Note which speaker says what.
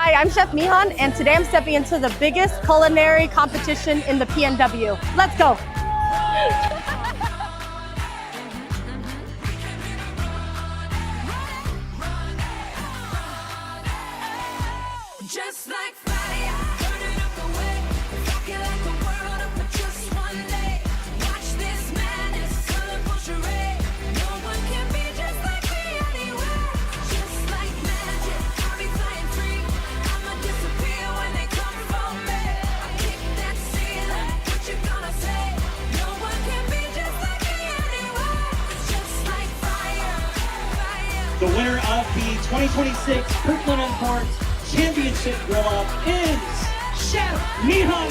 Speaker 1: Hi, I'm Chef Mihan, and today I'm stepping into the biggest culinary competition in the PNW. Let's go.
Speaker 2: Just like fire, burning up the way, rocking like the world up for just one day. Watch this madness, colorful charade. No one can be just like me anywhere. Just like magic, I'll be flying free. I'ma disappear when they come for me. I kick that ceiling, what you gonna say? No one can be just like me anywhere. Just like fire, fire.
Speaker 3: The winner of the 2026 Kirkland & Court Championship Grill Up is Chef Mihan.